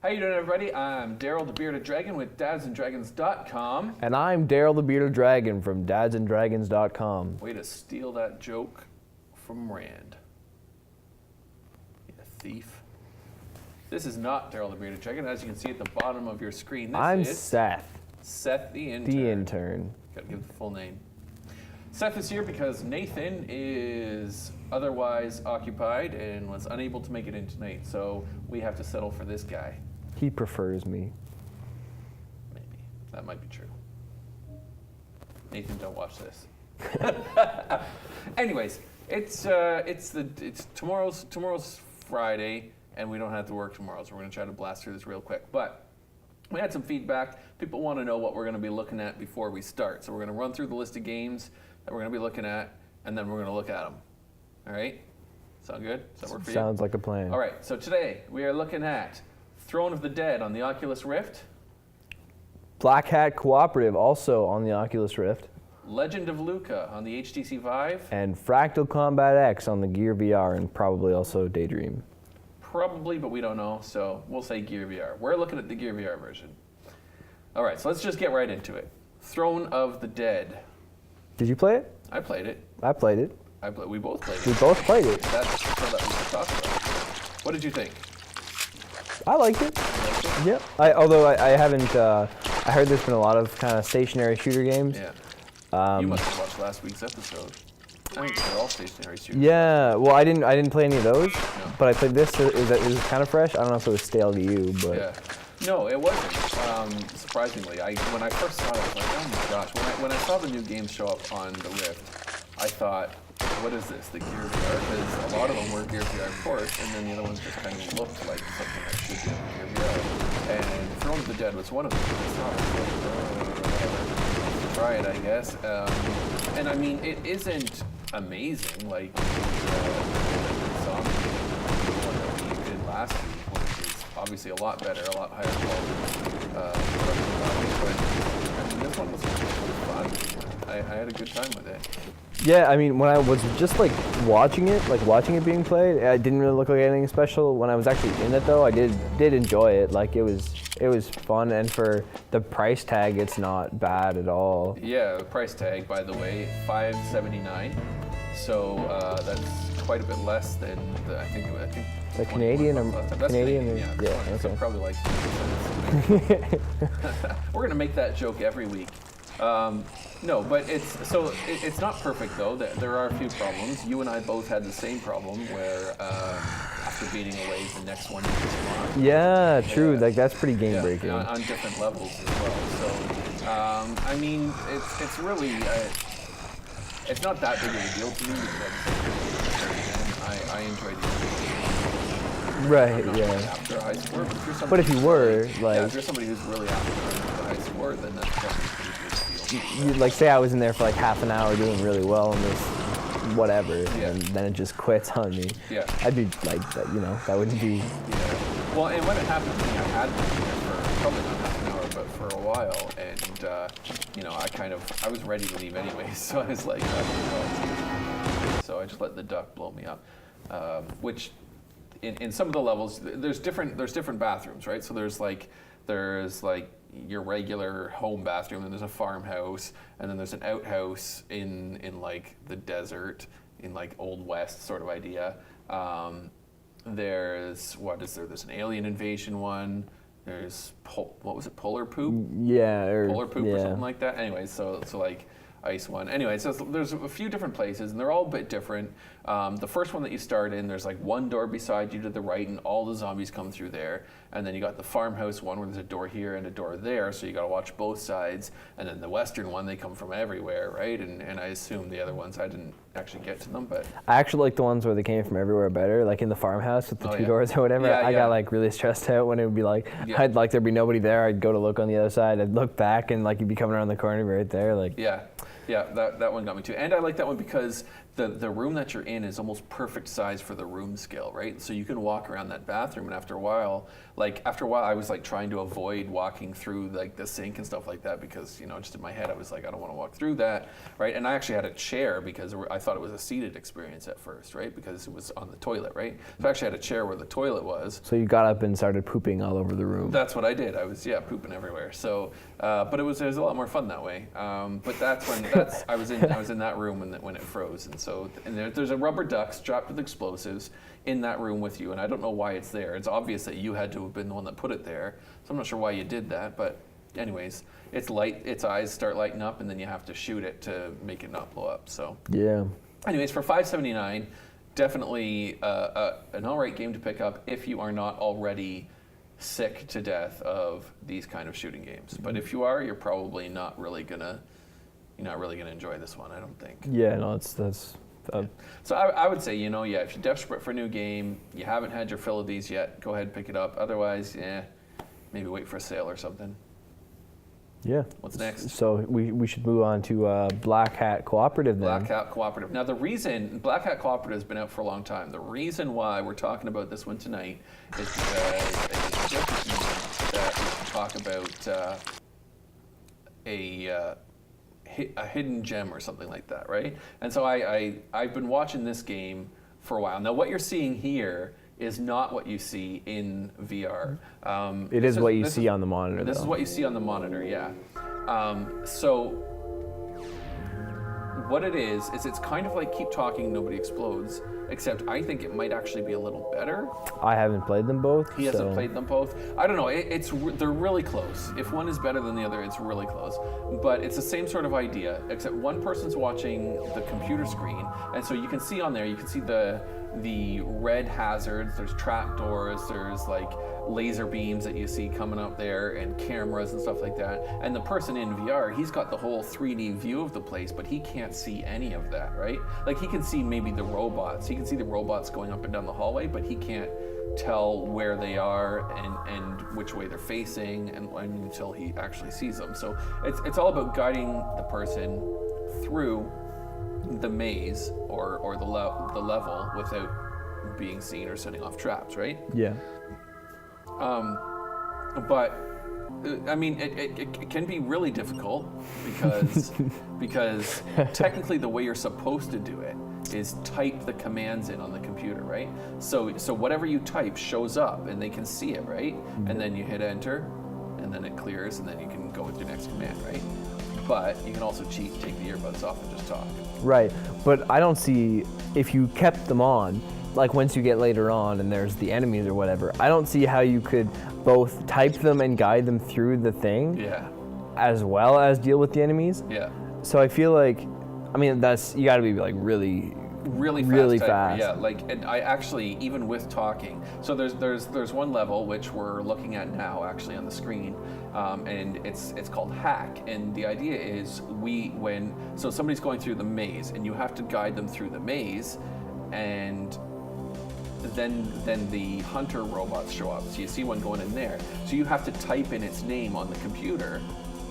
How you doing, everybody? I'm Daryl the Bearded Dragon with dadsanddragons.com. And I'm Daryl the Bearded Dragon from dadsanddragons.com. Way to steal that joke from Rand. You thief. This is not Daryl the Bearded Dragon. As you can see at the bottom of your screen, this I'm is Seth, Seth the Intern. the intern. Gotta give the full name. Seth is here because Nathan is otherwise occupied and was unable to make it in tonight, so we have to settle for this guy. He prefers me. Maybe. That might be true. Nathan, don't watch this. Anyways, it's tomorrow's Friday, and we don't have to work tomorrow, so we're gonna try to blast through this real quick. But we had some feedback. People want to know what we're gonna be looking at before we start. So we're gonna run through the list of games that we're gonna be looking at, and then we're gonna look at them. All right? Sound good? Does that work for you? Sounds like a plan. All right, so today we are looking at Throne of the Dead on the Oculus Rift, Black Hat Cooperative also on the Oculus Rift. Legend of Luca on the HTC Vive, And Fractal Combat X on the Gear VR and probably also Daydream. probably, but we don't know, so we'll say Gear VR. We're looking at the Gear VR version. All right, so let's just get right into it. Throne of the Dead. Did you play it? I played it. I played it. We both played We it. both played it. That's so that we can talk about it. What did you think? I liked it. You liked it? Yep. Although I haven't, I heard there's been a lot of kind of stationary shooter games. Yeah. You must have watched last week's episode. I think they're all stationary shooters. Yeah, well, I didn't play any of those, No. but I played this. It was kind of fresh. I don't know if it was stale to you, but Yeah. No, it wasn't. Surprisingly, when I first saw it, I was like, oh my gosh. When I saw the new games show up on the Rift, I thought, what is this, the Gear VR? Because a lot of them were Gear VR ports, and then the other ones just kind of looked like something that should be on Gear VR. And Throne of the Dead was one of them. I saw it, I was like, whatever. Try it, I guess. And I mean, it isn't amazing like the zombie one that we did last week, which is obviously a lot better, a lot higher quality production value, but I mean, this one was fun. I had a good time with it. yeah. I mean, when I was just like watching it being played, it didn't really look like anything special. When I was actually in it, though, I did enjoy it. Like it was fun, and for the price tag, it's not bad at all. Yeah, the price tag, by the way, $579. So that's quite a bit less than I think. The Canadian or That's Canadian? yeah. Yeah. So Okay. probably like. We're gonna make that joke every week. No, but it's not perfect though. There are a few problems. You and I both had the same problem where after beating away, the next one didn't spawn. Yeah, true. Yeah. Like that's pretty game breaking. Yeah, on different levels as well. So, I mean, it's really, it's not that big of a deal to me because I enjoyed it. Right. Not Yeah. really after a high score, But if you were yeah, like, if you're somebody who's really after a high score, then that's probably a pretty big deal. you'd like say I was in there for like half an hour doing really well in this whatever, Yeah. and then it just quits on me. Yeah. I'd be like, that wouldn't be. Yeah. Well, and when it happened to me, I had been there for probably not half an hour, but for a while, and I was ready to leave anyway, so I was like, so I just let the duck blow me up, which in some of the levels there's different bathrooms, right? So there's like your regular home bathroom, and there's a farmhouse, and then there's an outhouse in like the desert, in like Old West sort of idea. There's There's an alien invasion one. There's what was it? Polar poop. Yeah. Polar poop yeah. or something like that. Anyway, so like ice one. Anyway, so there's a few different places, and they're all a bit different. The first one that you start in, there's like one door beside you to the right, and all the zombies come through there. And then you got the farmhouse one where there's a door here and a door there, so you got to watch both sides. And then the western one, they come from everywhere, right? And I assume the other ones, I didn't actually get to them, but I actually like the ones where they came from everywhere better, like in the farmhouse with the Oh, two yeah. doors or whatever. Yeah, I yeah. got like really stressed out when it would be like, Yeah. I'd like there'd be nobody there. I'd go to look on the other side. I'd look back and like you'd be coming around the corner right there. Like, yeah, that one got me too. And I like that one because the room that you're in is almost perfect size for the room scale, right? So you can walk around that bathroom, and after a while, I was like trying to avoid walking through like the sink and stuff like that because, you know, just in my head I was like, I don't want to walk through that, right? And I actually had a chair because I thought it was a seated experience at first, right? Because it was on the toilet, right? So I actually had a chair where the toilet was. So you got up and started pooping all over the room. That's what I did. I was pooping everywhere. So, but it was a lot more fun that way. But I was in that room when it froze, and so there's a rubber duck strapped with explosives in that room with you, and I don't know why it's there. It's obvious that you had to have been the one that put it there, so I'm not sure why you did that. But anyways, its eyes start lighting up, and then you have to shoot it to make it not blow up. So yeah. Anyways, for $5.79, definitely an alright game to pick up if you are not already sick to death of these kind of shooting games. But if you are, you're probably not really gonna enjoy this one, I don't think. Yeah, no, that's. So I would say, if you're desperate for a new game, you haven't had your fill of these yet, go ahead and pick it up. Otherwise, maybe wait for a sale or something. Yeah. What's next? So we should move on to Black Hat Cooperative then. Black Hat Cooperative. Now the reason Black Hat Cooperative has been out for a long time. The reason why we're talking about this one tonight is because it's just that we can talk about a hidden gem or something like that, right? And so I've been watching this game for a while. Now what you're seeing here is not what you see in VR. It is what you see on the monitor. This is what you see on the monitor, yeah. So what it is it's kind of like Keep Talking, Nobody Explodes, except I think it might actually be a little better. I haven't played them both. He hasn't played them both. I don't know. They're really close. If one is better than the other, it's really close. But it's the same sort of idea, except one person's watching the computer screen, and so you can see on there, you can see the red hazards. There's trapdoors. There's like laser beams that you see coming up there, and cameras and stuff like that. And the person in VR, he's got the whole 3D view of the place, but he can't see any of that, right? Like he can see maybe the robots. He can see the robots going up and down the hallway, but he can't tell where they are and which way they're facing and until he actually sees them. So it's all about guiding the person through the maze or the level without being seen or setting off traps, right? Yeah. But I mean, it can be really difficult because technically the way you're supposed to do it is type the commands in on the computer, right? So whatever you type shows up and they can see it, right? And then you hit enter, and then it clears, and then you can go with your next command, right? But you can also cheat, take the earbuds off, and just talk. Right, but I don't see, if you kept them on, like once you get later on and there's the enemies or whatever, I don't see how you could both type them and guide them through the thing, as well as deal with the enemies. Yeah. So I feel like, I mean, you got to be like really fast. Yeah, like, and I actually, even with talking, so there's one level which we're looking at now actually on the screen, and it's called Hack, and the idea is so somebody's going through the maze and you have to guide them through the maze, and then the hunter robots show up. So you see one going in there. So you have to type in its name on the computer,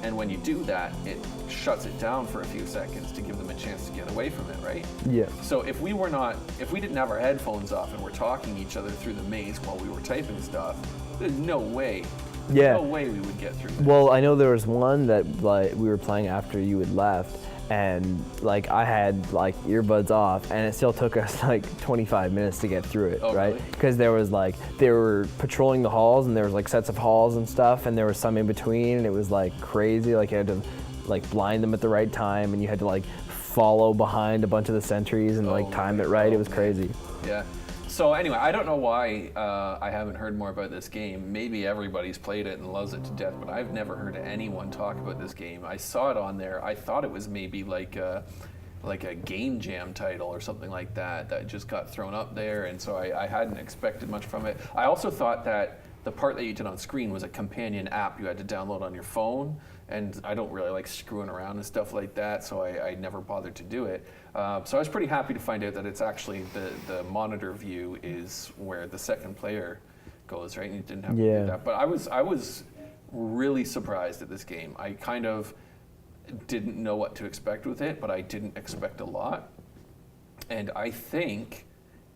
and when you do that, it shuts it down for a few seconds to give them a chance to get away from it, right? Yeah. So if we didn't have our headphones off and we're talking each other through the maze while we were typing stuff, there's no way. Yeah. No way we would get through that. Well, I know there was one that like we were playing after you had left, and like I had like earbuds off, and it still took us like 25 minutes to get through it, right? Really? Because there was like, they were patrolling the halls, and there was like sets of halls and stuff, and there was some in between, and it was like crazy. Like you had to like blind them at the right time, and you had to like follow behind a bunch of the sentries and like time it right. It was crazy. Yeah. So anyway, I don't know why I haven't heard more about this game. Maybe everybody's played it and loves it to death, but I've never heard anyone talk about this game. I saw it on there. I thought it was maybe like a Game Jam title or something like that just got thrown up there, and so I hadn't expected much from it. I also thought that the part that you did on screen was a companion app you had to download on your phone, and I don't really like screwing around and stuff like that, so I never bothered to do it. So I was pretty happy to find out that it's actually the monitor view is where the second player goes, right? And you didn't have to do that. But I was really surprised at this game. I kind of didn't know what to expect with it, but I didn't expect a lot. and I think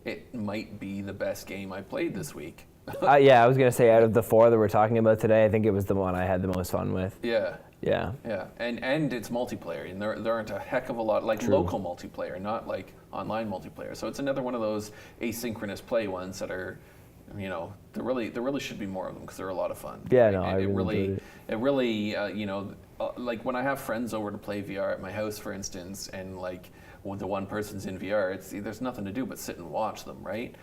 it might be the best game I played this week. Yeah, I was gonna say out of the 4 that we're talking about today, I think it was the one I had the most fun with. Yeah. Yeah. Yeah, and it's multiplayer, and there aren't a heck of a lot, like local multiplayer, not like online multiplayer. So it's another one of those asynchronous play ones that are, there really should be more of them because they're a lot of fun. Yeah, no, And I really enjoyed it really, like when I have friends over to play VR at my house, for instance, and like when the one person's in VR, there's nothing to do but sit and watch them, right?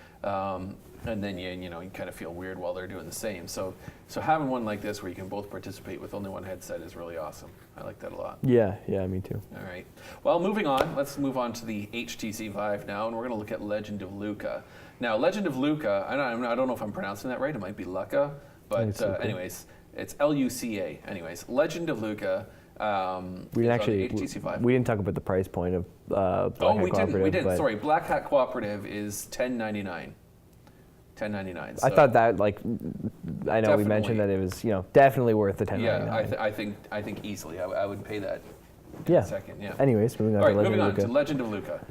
And then you kind of feel weird while they're doing the same. So having one like this where you can both participate with only one headset is really awesome. I like that a lot. Yeah, me too. All right. Well, moving on. Let's move on to the HTC Vive now, and we're going to look at Legend of Luca. Now, Legend of Luca, I don't know if I'm pronouncing that right. It might be Luca, but anyways, it's Luca. Anyways, Legend of Luca. We didn't actually. HTC Vive. We didn't talk about the price point of Black Hat Cooperative. We didn't. But Sorry, Black Hat Cooperative is $10.99. $10.99. I thought that I know we mentioned that it was definitely worth the $10.99. Yeah, I think easily I would pay that. Yeah. In a second. Yeah. Anyways, moving on. All right, to Legend moving of on Luca. to Legend of Luca.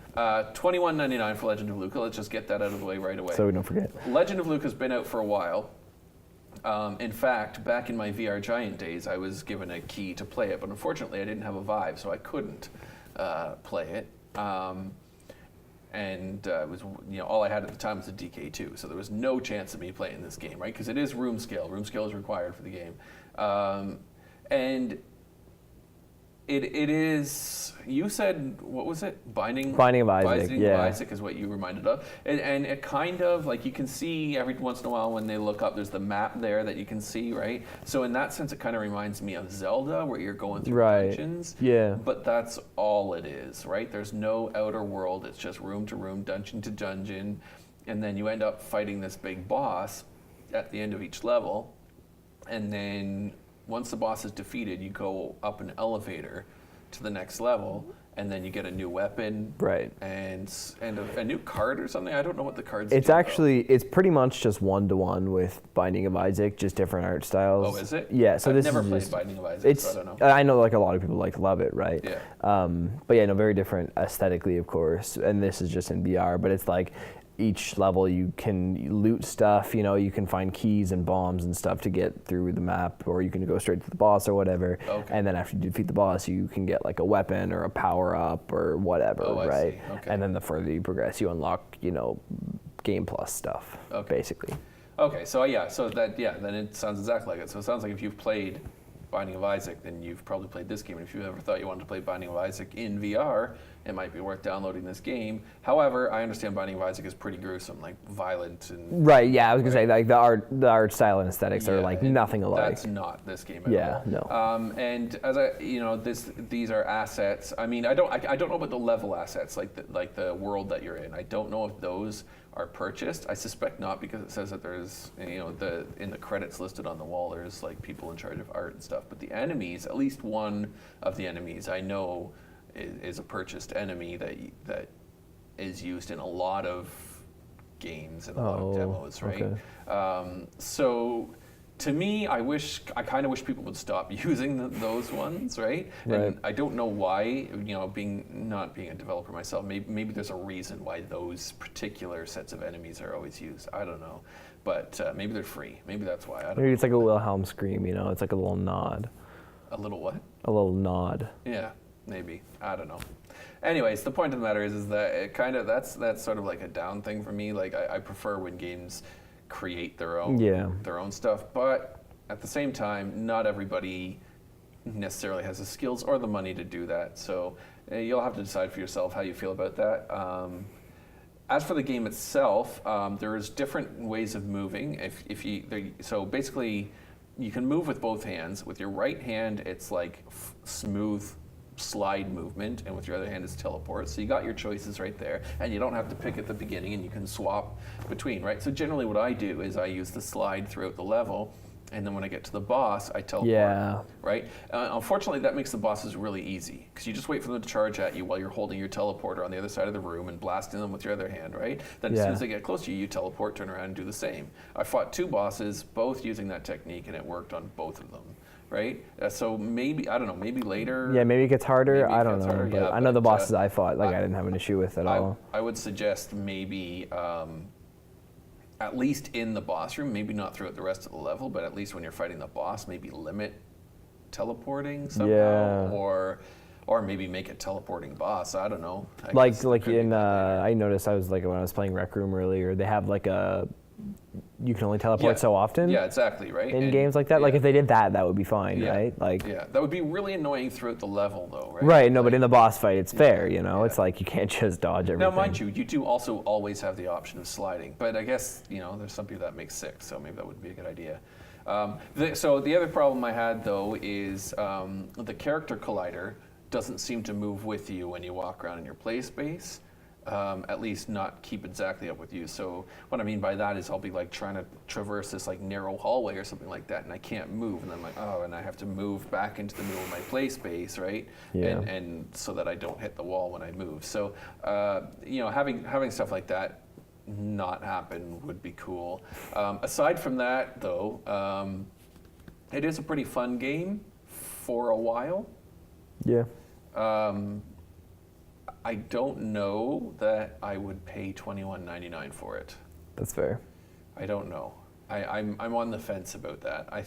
$21.99 for Legend of Luca. Let's just get that out of the way right away. So we don't forget. Legend of Luca's been out for a while. In fact, back in my VR Giant days, I was given a key to play it, but unfortunately I didn't have a Vive, so I couldn't play it. And it was all I had at the time was a DK2, so there was no chance of me playing this game, right? Because it is room scale. Room scale is required for the game, and it is. You said what was it? Binding of Isaac. Binding of Isaac is what you reminded of, and it kind of like you can see every once in a while when they look up. There's the map there that you can see, right? So in that sense, it kind of reminds me of Zelda, where you're going through dungeons. Yeah. But that's all it is, right? There's no outer world. It's just room to room, dungeon to dungeon, and then you end up fighting this big boss at the end of each level, and then once the boss is defeated, you go up an elevator to the next level, and then you get a new weapon, right? And a new card or something. I don't know what the cards. It's actually it's pretty much just 1-to-1 with Binding of Isaac, just different art styles. Oh, is it? Yeah. So I've this never is played just, Binding of Isaac. So I don't know. I know like a lot of people love it, right? Yeah. But yeah, no, very different aesthetically, of course. And this is just in VR, but it's like each level you can loot stuff, you can find keys and bombs and stuff to get through the map, or you can go straight to the boss or whatever. Okay. And then after you defeat the boss, you can get like a weapon or a power up or whatever, right? I see. Okay. And then the further you progress, you unlock, Game Plus stuff, basically. Okay, so then it sounds exactly like it. So it sounds like if you've played Binding of Isaac, then you've probably played this game. And if you ever thought you wanted to play Binding of Isaac in VR, it might be worth downloading this game. However, I understand Binding of Isaac is pretty gruesome, like violent and. Right. Yeah, I was gonna say like the art style and aesthetics are like nothing alike. That's not this game at all. No. And as these are assets. I mean, I don't know about the level assets, like the world that you're in. I don't know if those are purchased. I suspect not, because it says that there's in the credits listed on the wall there's like people in charge of art and stuff. But the enemies, at least one of the enemies I know is a purchased enemy that is used in a lot of games and a lot of demos, right? Okay. So to me, I kind of wish people would stop using those ones, right? And I don't know why, not being a developer myself, maybe there's a reason why those particular sets of enemies are always used. I don't know. But maybe they're free. Maybe that's why. I don't know. Maybe it's like a Wilhelm scream, it's like a little nod. A little what? A little nod. Yeah, maybe. I don't know. Anyways, the point of the matter is that it kind of that's sort of like a down thing for me. Like I prefer when games create their own stuff, but at the same time, not everybody necessarily has the skills or the money to do that. So you'll have to decide for yourself how you feel about that. As for the game itself, there's different ways of moving. So basically, you can move with both hands. With your right hand, it's like smooth slide movement, and with your other hand is teleport. So you got your choices right there, and you don't have to pick at the beginning, and you can swap between, right? So generally what I do is I use the slide throughout the level, and then when I get to the boss, I teleport, right? Unfortunately, that makes the bosses really easy, because you just wait for them to charge at you while you're holding your teleporter on the other side of the room and blasting them with your other hand, right? Then as soon as they get close to you, you teleport, turn around, and do the same. I fought 2 bosses, both using that technique, and it worked on both of them. right? So maybe, I don't know, maybe later. Yeah, maybe it gets harder. Maybe it I don't gets know, harder, but yeah, I know the but, bosses I fought, like I didn't have an issue with at all. I would suggest maybe at least in the boss room, maybe not throughout the rest of the level, but at least when you're fighting the boss, maybe limit teleporting somehow, Yeah. or maybe make a teleporting boss. I don't know. I Like guess like that could be in done later. I noticed I was like when I was playing Rec Room earlier, they have like a you can only teleport so often Yeah, exactly, right. in And- games like that. Like yeah. if they did that, that would be fine, Yeah. right? Like Yeah, that would be really annoying throughout the level, though, right? right, no, but Like- in the boss fight, it's fair, you know. yeah. It's like you can't just dodge everything. Now, mind you, you do also always have the option of sliding, but I guess, there's some people that make sick, so maybe that would be a good idea. So the other problem I had, though, is the character collider doesn't seem to move with you when you walk around in your play space, at least not keep exactly up with you. So what I mean by that is I'll be like trying to traverse this like narrow hallway or something like that, and I can't move, and I'm like, oh, and I have to move back into the middle of my play space, right? Yeah. And so that I don't hit the wall when I move. So having stuff like that not happen would be cool. Aside from that, though, it is a pretty fun game for a while. Yeah. I don't know that I would pay $21.99 for it. That's fair. I don't know. I'm on the fence about that. I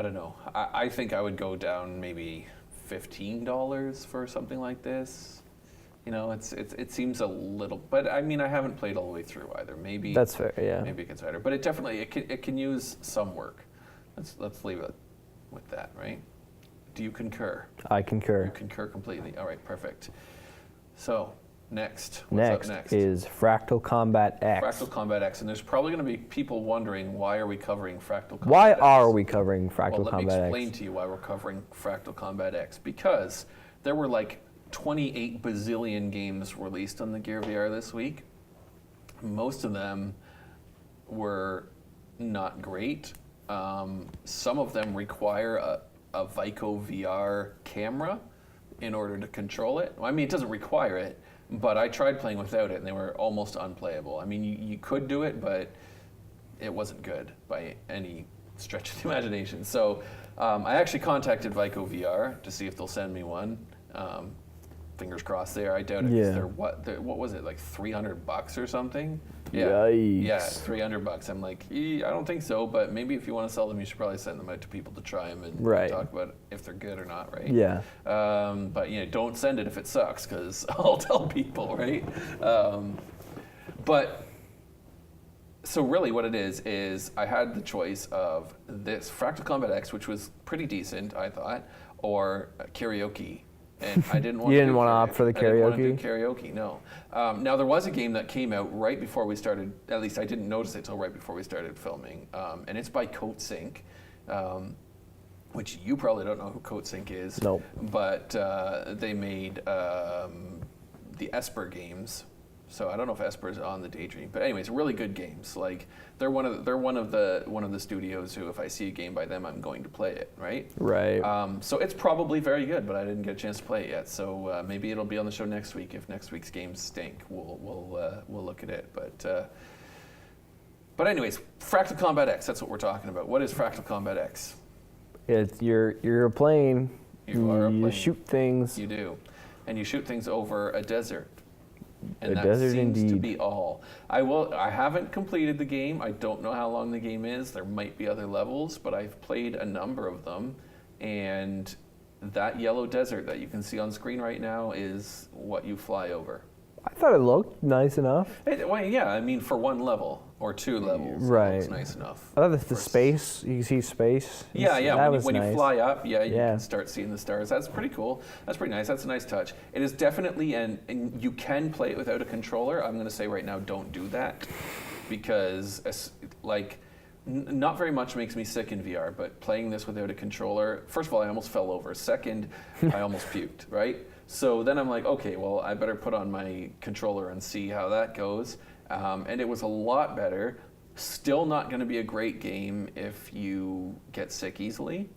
don't know. I think I would go down maybe $15 for something like this. It seems a little, but I mean I haven't played all the way through either. Maybe That's fair, yeah. Maybe it gets better, but it can use some work. Let's leave it with that, right? Do you concur? I You concur. concur completely. All right, perfect. So, next. What's Next up next? is Fractal Combat X. Fractal Combat X. And there's probably going to be people wondering, why are we covering Fractal Combat Why X? are we covering Fractal Well, let me Combat explain X? to you why we're covering Fractal Combat X. Because there were like 28 bazillion games released on the Gear VR this week. Most of them were not great. Some of them require a Vico VR camera in order to control it. Well, I mean, it doesn't require it, but I tried playing without it, and they were almost unplayable. I mean, you could do it, but it wasn't good by any stretch of the imagination. So I actually contacted Vico VR to see if they'll send me one. Fingers crossed there. I doubt it. 'Cause Yeah. what was it, like $300 or something? Yikes. Yeah, $300. I'm like, I don't think so, but maybe if you want to sell them, you should probably send them out to people to try them and Right. talk about if they're good or not, right? Yeah. But don't send it if it sucks, because I'll tell people, right? But so really, what it is I had the choice of this Fractal Combat X, which was pretty decent, I thought, or karaoke. And I didn't want You to didn't do wanna opt for the I didn't want to do karaoke? karaoke, no. Now, there was a game that came out right before we started, at least I didn't notice it till right before we started filming, and it's by Coatsink, which you probably don't know who Coatsink is. Nope. But they made the Esper games. So I don't know if Esper's on the Daydream, but anyways, really good games. Like they're one of the studios who, if I see a game by them, I'm going to play it, right? Right. So it's probably very good, but I didn't get a chance to play it yet. So maybe it'll be on the show next week. If next week's games stink, we'll look at it. But anyways, Fractal Combat X. That's what we're talking about. What is Fractal Combat X? It's you're a plane. You are a You plane. shoot things. You do, and you shoot things over a desert. And A that desert seems to indeed. be all. I haven't completed the game. I don't know how long the game is. There might be other levels, but I've played a number of them. And that yellow desert that you can see on screen right now is what you fly over. I thought it looked nice enough. Well, yeah, I mean, for one level or two levels, Right. it looks nice enough. I thought the For- space, you can see space. Yeah, yeah. That When, was when nice. you fly up, you Yeah. can start seeing the stars. That's pretty cool. That's pretty nice. That's a nice touch. It is definitely, and you can play it without a controller. I'm going to say right now, don't do that, because not very much makes me sick in VR. But playing this without a controller, first of all, I almost fell over. Second, I almost puked. Right. So then I'm like, okay, well, I better put on my controller and see how that goes. And it was a lot better. Still not going to be a great game if you get sick easily.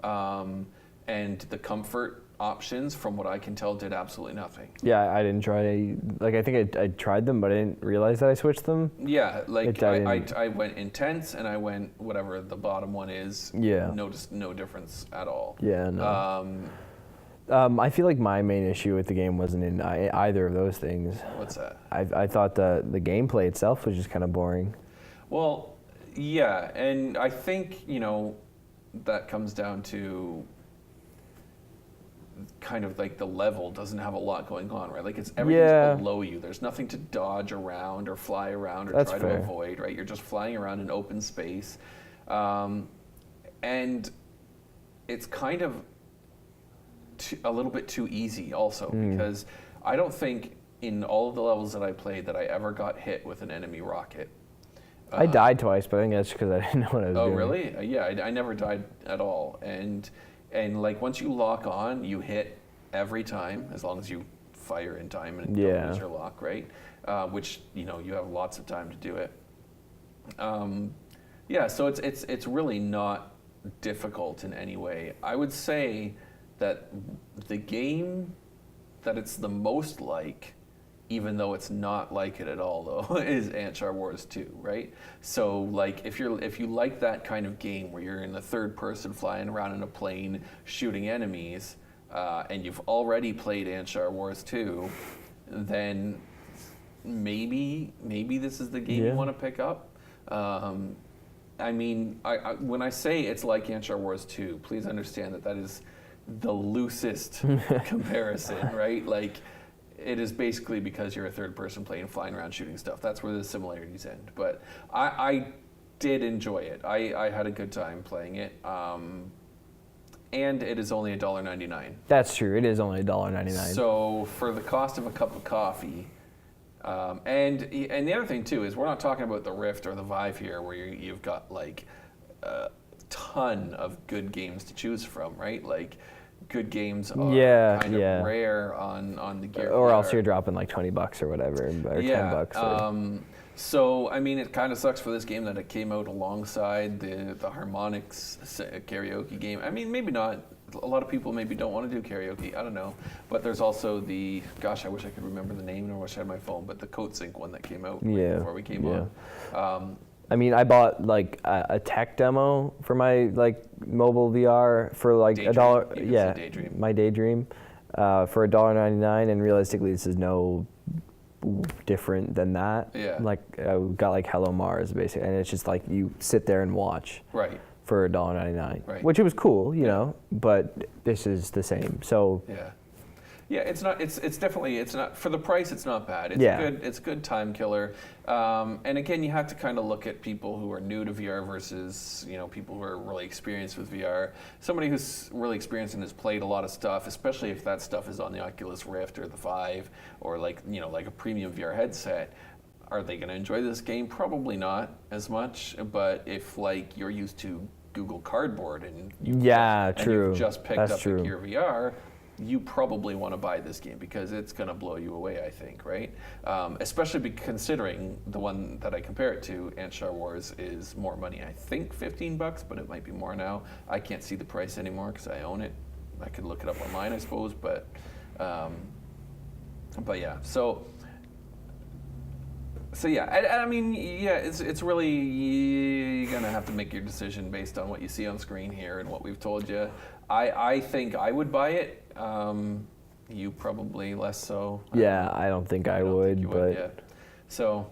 And the comfort options, from what I can tell, did absolutely nothing. Yeah, I didn't try. Like I think I tried them, but I didn't realize that I switched them. Yeah, like It I didn't- went intense and I went whatever the bottom one is. Yeah. Noticed no difference at all. Yeah, no. I feel like my main issue with the game wasn't in either of those things. What's that? I thought the gameplay itself was just kind of boring. Well, yeah, and I think, that comes down to kind of like the level doesn't have a lot going on, right? Like everything's Yeah. below you. There's nothing to dodge around or fly around or That's try fair. to avoid, right? You're just flying around in open space. And it's kind of a little bit too easy also, because I don't think in all of the levels that I played that I ever got hit with an enemy rocket. I died twice, but I think that's because I didn't know what I was Oh, doing. really? Yeah, I never died at all. And like once you lock on, you hit every time, as long as you fire in time and Yeah. don't lose your lock, right? Which you have lots of time to do it. Yeah, so it's really not difficult in any way. I would say that the game that it's the most like, even though it's not like it at all though, is Anshar Wars 2, right? So like if you like that kind of game where you're in the third person flying around in a plane shooting enemies, and you've already played Anshar Wars 2, then maybe this is the game you Yeah. want to pick up. I mean, when I say it's like Anshar Wars 2, please understand that is the loosest comparison, right? Like, it is basically because you're a third person playing, flying around shooting stuff. That's where the similarities end. But I did enjoy it. I had a good time playing it. And it is only $1.99. That's true. It is only $1.99. So for the cost of a cup of coffee, and the other thing too is we're not talking about the Rift or the Vive here, where you've got like a ton of good games to choose from, right? Like good games are kind of rare on the Gear or VR. else you're dropping like $20 or whatever, or $10. Or... So I mean, it kind of sucks for this game that it came out alongside the Harmonix karaoke game. I mean, maybe not. A lot of people maybe don't want to do karaoke. I don't know. But there's also the, gosh, I wish I could remember the name, and I wish I had my phone, but the Coatsink one that came out before we came on. I mean, I bought like a tech demo for my like mobile VR for like Daydream. $1. You Yeah, can say Daydream. my Daydream for $1.99, and realistically, this is no different than that. Yeah. Like I got like Hello Mars basically, and it's just like you sit there and watch. Right. For $1.99, Right. which it was cool, you know, but this is the same. So yeah, it's not. It's definitely. It's not for the price. It's not bad. It's good. It's a good time killer. And again, you have to kind of look at people who are new to VR versus people who are really experienced with VR. Somebody who's really experienced and has played a lot of stuff, especially if that stuff is on the Oculus Rift or the Vive or like a premium VR headset. Are they going to enjoy this game? Probably not as much. But if like you're used to Google Cardboard and you've just picked up the Gear VR, you probably want to buy this game because it's going to blow you away, I think, right? Especially considering the one that I compare it to, Anshar Wars, is more money. I think $15, but it might be more now. I can't see the price anymore because I own it. I could look it up online, I suppose, but yeah. So yeah, I mean, yeah, it's really, you're gonna have to make your decision based on what you see on screen here and what we've told you. I think I would buy it. You probably less so. Yeah, I don't think I would, but yeah. So,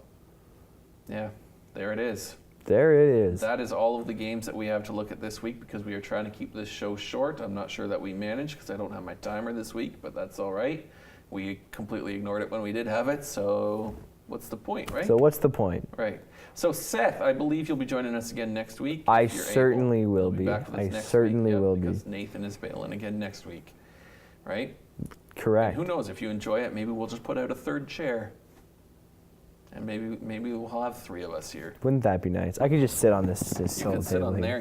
yeah, there it is. There it is. That is all of the games that we have to look at this week because we are trying to keep this show short. I'm not sure that we managed because I don't have my timer this week, but that's all right. We completely ignored it when we did have it, so what's the point, right? So what's the point? Right. So Seth, I believe you'll be joining us again next week. I certainly will be. I certainly will be. Because Nathan is bailing again next week, right? Correct. And who knows, if you enjoy it, maybe we'll just put out a third chair. And maybe we'll have three of us here. Wouldn't that be nice? I could just sit on this You little could sit table on here. there.